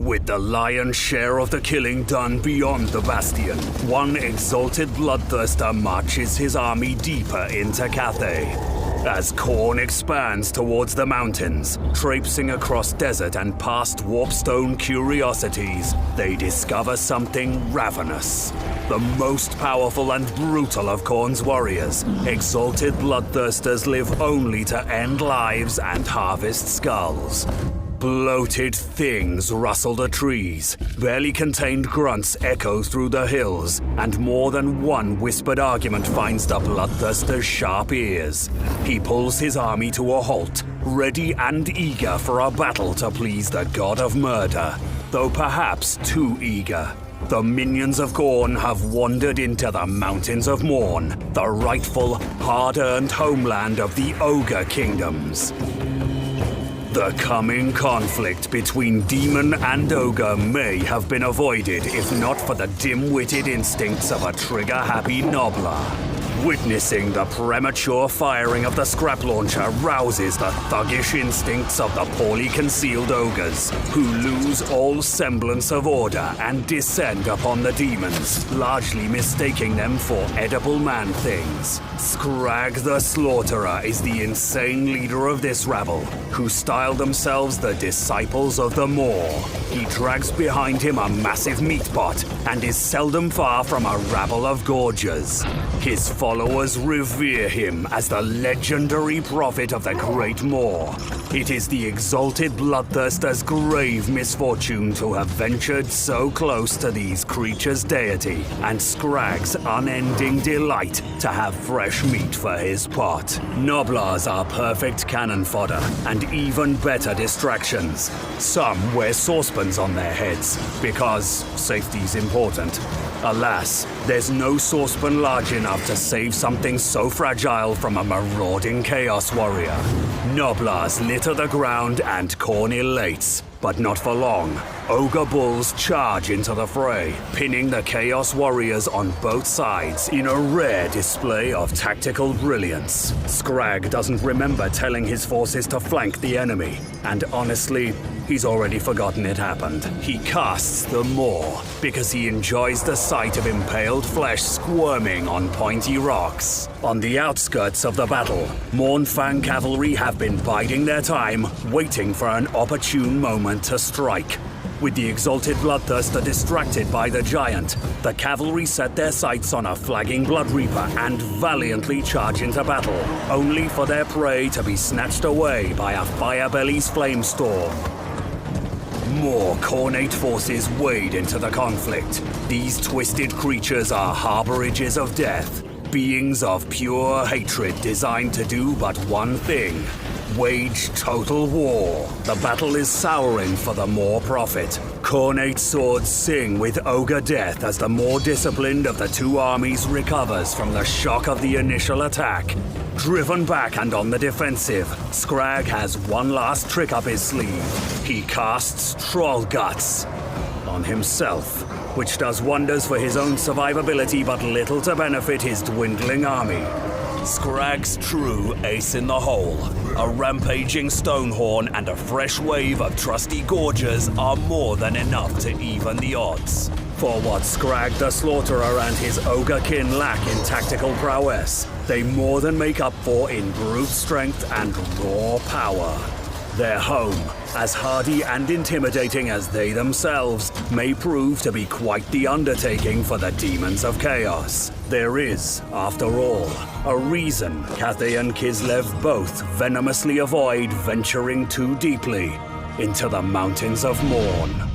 With the lion's share of the killing done beyond the bastion, one exalted bloodthirster marches his army deeper into Cathay. As Khorne expands towards the mountains, traipsing across desert and past Warpstone curiosities, they discover something ravenous. The most powerful and brutal of Khorne's warriors, exalted bloodthirsters live only to end lives and harvest skulls. Bloated things rustle the trees, barely contained grunts echo through the hills, and more than one whispered argument finds the bloodthirster's sharp ears. He pulls his army to a halt, ready and eager for a battle to please the god of murder, though perhaps too eager. The minions of Khorne have wandered into the Mountains of Mourn, the rightful, hard-earned homeland of the Ogre Kingdoms. The coming conflict between demon and ogre may have been avoided if not for the dim-witted instincts of a trigger-happy Nobler. Witnessing the premature firing of the scrap launcher rouses the thuggish instincts of the poorly concealed ogres, who lose all semblance of order and descend upon the demons, largely mistaking them for edible man-things. Scrag the Slaughterer is the insane leader of this rabble, who style themselves the Disciples of the Maw. He drags behind him a massive meatbot and is seldom far from a rabble of gorgers. His followers revere him as the legendary prophet of the Great Maw. It is the exalted bloodthirster's grave misfortune to have ventured so close to these creatures' deity, and Scrag's unending delight to have fresh meat for his pot. Noblars are perfect cannon fodder, and even better distractions. Some wear saucepans on their heads, because safety's important. Alas, there's no saucepan large enough to save something so fragile from a marauding Chaos Warrior. Noblars litter the ground and Khorne elates, but not for long. Ogre Bulls charge into the fray, pinning the Chaos Warriors on both sides in a rare display of tactical brilliance. Scrag doesn't remember telling his forces to flank the enemy, and honestly, he's already forgotten it happened. He casts the Maw because he enjoys the sight of impaled flesh squirming on pointy rocks. On the outskirts of the battle, Mournfang cavalry have been biding their time, waiting for an opportune moment to strike. With the exalted bloodthirster distracted by the giant, the cavalry set their sights on a flagging Blood Reaper and valiantly charge into battle, only for their prey to be snatched away by a Firebelly's flamestorm. More Khornate forces wade into the conflict. These twisted creatures are harborages of death, beings of pure hatred designed to do but one thing: wage total war. The battle is souring for the Maw prophet. Khornate swords sing with ogre death as the more disciplined of the two armies recovers from the shock of the initial attack. Driven back and on the defensive, Scrag has one last trick up his sleeve. He casts Troll Guts on himself, which does wonders for his own survivability but little to benefit his dwindling army. Scrag's true ace in the hole, a rampaging Stonehorn and a fresh wave of trusty Gorgers are more than enough to even the odds. For what Scrag the Slaughterer and his ogre kin lack in tactical prowess, they more than make up for in brute strength and raw power. Their home, as hardy and intimidating as they themselves, may prove to be quite the undertaking for the demons of chaos. There is, after all, a reason Cathay and Kislev both venomously avoid venturing too deeply into the Mountains of Mourn.